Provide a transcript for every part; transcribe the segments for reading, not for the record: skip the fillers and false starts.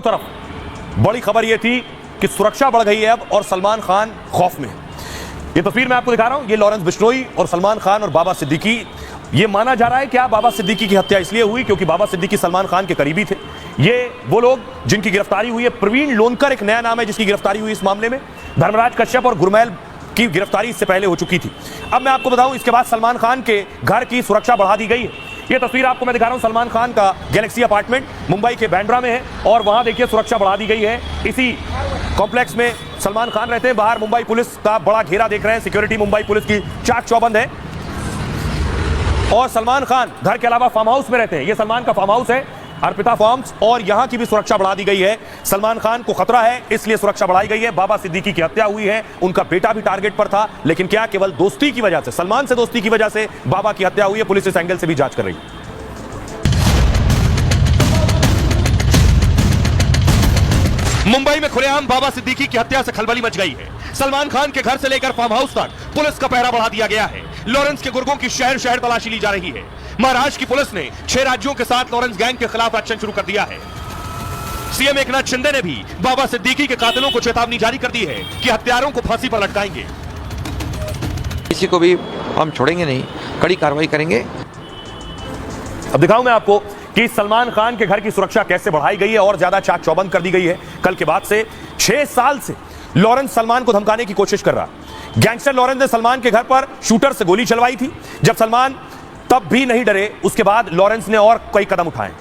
चारों तरफ बड़ी खबर यह थी कि सुरक्षा बढ़ गई है अब और सलमान खान खौफ में है। ये तस्वीर मैं आपको दिखा रहा हूं, ये लॉरेंस बिश्नोई और सलमान खान और बाबा सिद्दीकी। ये माना जा रहा है कि बाबा सिद्दीकी की हत्या इसलिए हुई क्योंकि बाबा सिद्दीकी सलमान खान के करीबी थे। ये वो लोग जिनकी गिरफ्तारी हुई है। प्रवीण लोनकर एक नया नाम है जिसकी गिरफ्तारी हुई इस मामले में। धर्मराज कश्यप और गुरमैल की गिरफ्तारी इससे पहले हो चुकी थी। अब मैं आपको बताऊं, इसके बाद सलमान खान के घर की सुरक्षा बढ़ा दी गई है। ये तस्वीर आपको मैं दिखा रहा हूं, सलमान खान का गैलेक्सी अपार्टमेंट मुंबई के बांद्रा में है और वहां देखिए सुरक्षा बढ़ा दी गई है। इसी कॉम्प्लेक्स में सलमान खान रहते हैं। बाहर मुंबई पुलिस का बड़ा घेरा देख रहे हैं, सिक्योरिटी मुंबई पुलिस की चाक चौबंद है। और सलमान खान घर के अलावा फार्म हाउस में रहते हैं। ये सलमान का फार्म हाउस है, अर्पिता फार्म्स, और यहां की भी सुरक्षा बढ़ा दी गई है। सलमान खान को खतरा है इसलिए सुरक्षा बढ़ाई गई है। बाबा सिद्दीकी की हत्या हुई है, उनका बेटा भी टारगेट पर था, लेकिन क्या केवल दोस्ती की वजह से, सलमान से दोस्ती की वजह से बाबा की हत्या हुई है? पुलिस इस एंगल से भी जांच कर रही है। मुंबई में खुलेआम बाबा सिद्दीकी की हत्या से खलबली मच गई है। सलमान खान के घर से लेकर फार्म हाउस तक पुलिस का पहरा बढ़ा दिया गया है। लॉरेंस के गुर्गों की शहर शहर तलाशी ली जा रही है। महाराष्ट्र की पुलिस ने 6 राज्यों के साथ लॉरेंस गैंग के खिलाफ एक्शन शुरू कर दिया है। सीएम एकनाथ शिंदे ने भी बाबा सिद्दीकी के कातिलों को चेतावनी जारी कर दी है कि हत्यारों को फांसी पर लटकाएंगे। किसी को भी हम छोड़ेंगे नहीं, कड़ी कार्रवाई करेंगे। अब दिखाऊं मैं आपको कि सलमान खान के घर की सुरक्षा कैसे बढ़ाई गई है और ज्यादा चाक चौबंद कर दी गई है। कल के बाद से 6 साल से लॉरेंस सलमान को धमकाने की कोशिश कर रहा। गैंगस्टर लॉरेंस ने सलमान के घर पर शूटर से गोली चलवाई थी। जब सलमान तब भी नहीं डरे, उसके बाद लॉरेंस ने और कई कदम उठाए,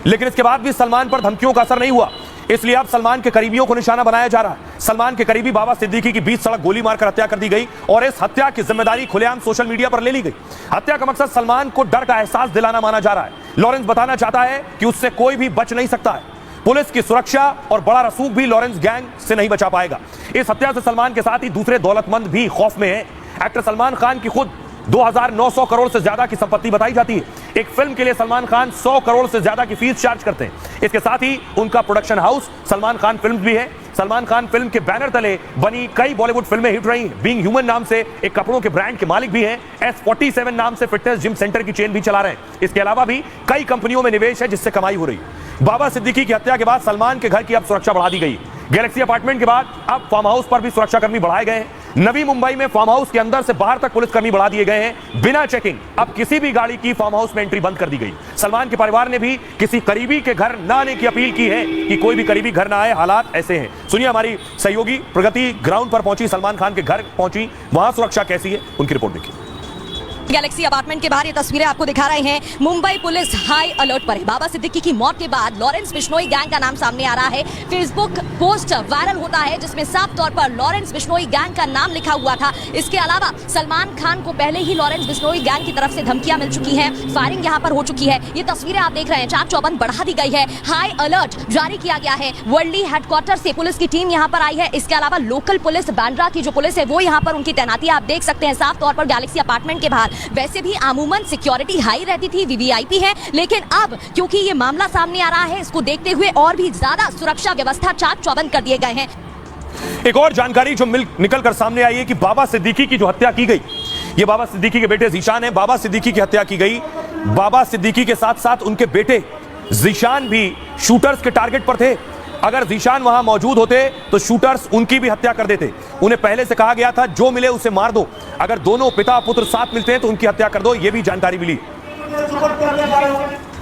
लेकिन इसके बाद भी सलमान पर धमकियों का असर नहीं हुआ। इसलिए अब सलमान के करीबियों को निशाना बनाया जा रहा है। सलमान के करीबी बाबा सिद्दीकी की बीच सड़क गोली मारकर हत्या कर दी गई और इस हत्या की जिम्मेदारी खुलेआम सोशल मीडिया पर ले ली गई। हत्या का मकसद सलमान को डर का एहसास दिलाना माना जा रहा है। लॉरेंस बताना चाहता है कि उससे कोई भी बच नहीं सकता है। पुलिस की सुरक्षा और बड़ा रसूख भी लॉरेंस गैंग से नहीं बचा पाएगा। इस हत्या से सलमान के साथ ही दूसरे दौलतमंद भी खौफ में हैं। एक्टर सलमान खान की खुद 2900 करोड़ से ज्यादा की संपत्ति बताई जाती है। एक फिल्म के लिए सलमान खान 100 करोड़ से ज्यादा की फीस चार्ज करते हैं। इसके साथ ही उनका production house Salman Khan film भी है। सलमान खान फिल्म के बैनर तले बनी कई बॉलीवुड फिल्में हिट रही हैं। बीइंग ह्यूमन नाम से एक कपड़ों के ब्रांड के मालिक भी हैं। S47 नाम से फिटनेस जिम सेंटर की चेन भी चला रहे हैं। इसके अलावा भी कई कंपनियों में निवेश है जिससे कमाई हो रही है। बाबा सिद्दीकी की हत्या के बाद सलमान के घर की अब सुरक्षा बढ़ा दी गई। गैलेक्सी अपार्टमेंट के बाद अब फार्म हाउस पर भी सुरक्षाकर्मी बढ़ाए गए हैं। नवी मुंबई में फार्म हाउस के अंदर से बाहर तक पुलिसकर्मी बढ़ा दिए गए हैं। बिना चेकिंग अब किसी भी गाड़ी की फार्म हाउस में एंट्री बंद कर दी गई। सलमान के परिवार ने भी किसी करीबी के घर न आने की अपील की है कि कोई भी करीबी घर ना आए, हालात ऐसे हैं। सुनिए, हमारी सहयोगी प्रगति ग्राउंड पर पहुंची, सलमान खान के घर पहुंची, वहां सुरक्षा कैसी है उनकी रिपोर्ट देखिए। गैलेक्सी अपार्टमेंट के बाहर ये तस्वीरें आपको दिखा रहे हैं। मुंबई पुलिस हाई अलर्ट पर है। बाबा सिद्दीकी की मौत के बाद लॉरेंस बिश्नोई गैंग का नाम सामने आ रहा है। फेसबुक पोस्ट वायरल होता है जिसमें साफ तौर पर लॉरेंस बिश्नोई गैंग का नाम लिखा हुआ था। इसके अलावा सलमान खान को पहले ही लॉरेंस बिश्नोई गैंग की तरफ से धमकियां मिल चुकी हैं। फायरिंग यहां पर हो चुकी है। ये तस्वीरें आप देख रहे हैं, चाक चौबंद बढ़ा दी गई है। हाई अलर्ट जारी किया गया है। वर्ली हेडक्वार्टर से पुलिस की टीम यहां पर आई है। इसके अलावा लोकल पुलिस, बांद्रा की जो पुलिस है वो यहां पर उनकी तैनाती आप देख सकते हैं साफ तौर पर गैलेक्सी अपार्टमेंट के बाहर। वैसे भी अमूमन सिक्योरिटी हाई रहती थी, वीवीआईपी है, लेकिन अब क्योंकि ये मामला सामने आ रहा है, इसको देखते हुए और भी ज्यादा सुरक्षा व्यवस्था चाक चौबंद कर दिए गए हैं। एक और जानकारी जो निकल कर सामने आई है कि बाबा सिद्दीकी की जो हत्या की गई, ये बाबा सिद्दीकी के बेटे जीशान है। बाबा सिद्दीकी की हत्या की गई। बाबा सिद्दीकी के साथ साथ उनके बेटे जीशान भी शूटर्स के टारगेट पर थे। अगर जीशान वहां मौजूद होते तो शूटर्स उनकी भी हत्या कर देते। उन्हें पहले से कहा गया था जो मिले उसे मार दो। अगर दोनों पिता पुत्र साथ मिलते हैं तो उनकी हत्या कर दो, यह भी जानकारी मिली।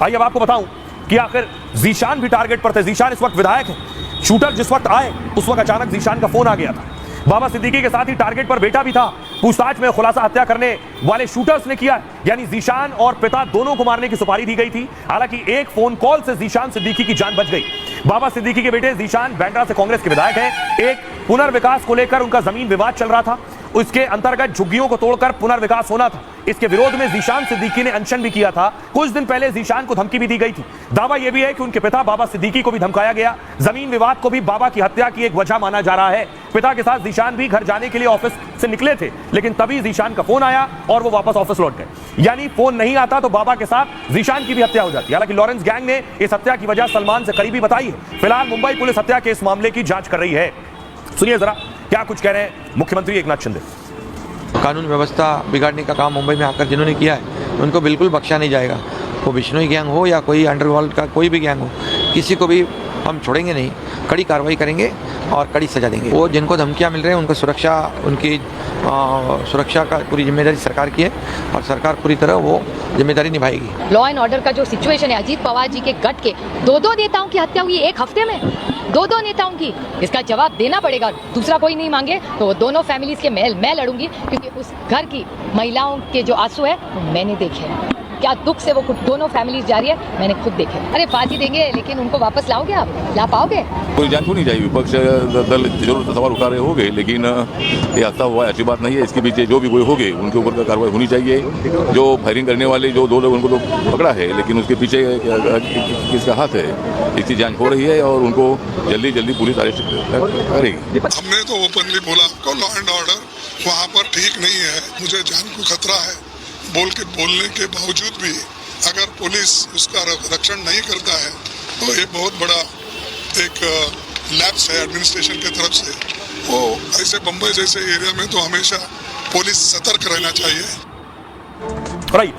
आइए अब आपको बताऊं कि आखिर जीशान भी टारगेट पर थे। जीशान इस वक्त विधायक है। शूटर जिस वक्त आए उस वक्त अचानक जीशान का फोन आ गया था। बाबा सिद्दीकी के साथ ही टारगेट पर बेटा भी था। पूछताछ में खुलासा हत्या करने वाले शूटर्स ने किया, यानी जीशान और पिता दोनों को मारने की सुपारी दी गई थी। हालांकि एक फोन कॉल से जीशान सिद्दीकी की जान बच गई। बाबा सिद्दीकी के बेटे जीशान बांद्रा से कांग्रेस के विधायक हैं। एक पुनर्विकास को लेकर उनका जमीन विवाद चल रहा था। उसके अंतर्गत झुग्गियों को तोड़कर पुनर्विकास होना था। इसके विरोध में जीशान सिद्दीकी ने अनशन भी किया था। कुछ दिन पहले जीशान को धमकी भी दी गई थी। दावा यह भी है कि उनके पिता बाबा सिद्दीकी को भी धमकाया गया। जमीन विवाद को भी बाबा की हत्या की एक वजह माना जा रहा है। पिता के साथ जीशान भी घर जाने के लिए ऑफिस से निकले थे, लेकिन तभी जीशान का फोन आया और वो वापस ऑफिस लौट गए। यानी फोन नहीं आता तो बाबा के साथ जीशान की भी हत्या हो जाती। हालांकि लॉरेंस गैंग ने इस हत्या की वजह सलमान से करीबी बताई है। फिलहाल मुंबई पुलिस हत्या के इस मामले की जांच कर रही है। सुनिए जरा क्या कुछ कह रहे हैं मुख्यमंत्री एकनाथ शिंदे। कानून व्यवस्था बिगाड़ने का काम मुंबई में आकर जिन्होंने किया है उनको बिल्कुल बख्शा नहीं जाएगा। वो बिश्नोई गैंग हो या कोई अंडरवर्ल्ड का कोई भी गैंग हो, किसी को भी हम छोड़ेंगे नहीं, कड़ी कार्रवाई करेंगे और कड़ी सजा देंगे। वो जिनको धमकियां मिल रही हैं उनको उनकी सुरक्षा का पूरी जिम्मेदारी सरकार की है और सरकार पूरी तरह वो जिम्मेदारी निभाएगी। लॉ एंड ऑर्डर का जो सिचुएशन है, अजीत पवार जी के गट के दो नेताओं की हत्या हुई एक हफ्ते में, दो नेताओं की, इसका जवाब देना पड़ेगा। दूसरा कोई नहीं मांगे तो वो दोनों फैमिलीज के मैं लड़ूंगी, क्योंकि उस घर की महिलाओं के जो आंसू है वो मैंने देखे हैं। क्या दुख से वो दोनों फैमिलीज जा रही है, मैंने खुद देखे। अरे फांसी देंगे लेकिन उनको वापस लाओगे आप? ला पाओगे? कोई जांच होनी चाहिए। विपक्ष दल जरूर सवाल उठा रहे होंगे, लेकिन ये हादसा हुआ अच्छी बात नहीं है। इसके पीछे जो भी कोई हो गए उनके ऊपर कार्रवाई होनी चाहिए। जो फायरिंग करने वाले जो 2 लोग उनको तो पकड़ा है, लेकिन उसके पीछे किसका हाथ है इसकी जांच हो रही है और उनको जल्दी पुलिस अरेस्ट करेगी। हमने तो ओपनली बोला आपको लॉ एंड ऑर्डर वहाँ पर ठीक नहीं है, मुझे जान को खतरा है बोलने के बावजूद भी अगर पुलिस उसका रक्षण नहीं करता है तो ये बहुत बड़ा एक लैप्स है एडमिनिस्ट्रेशन की तरफ से। वो ऐसे बम्बई जैसे एरिया में तो हमेशा पुलिस सतर्क रहना चाहिए। राइट।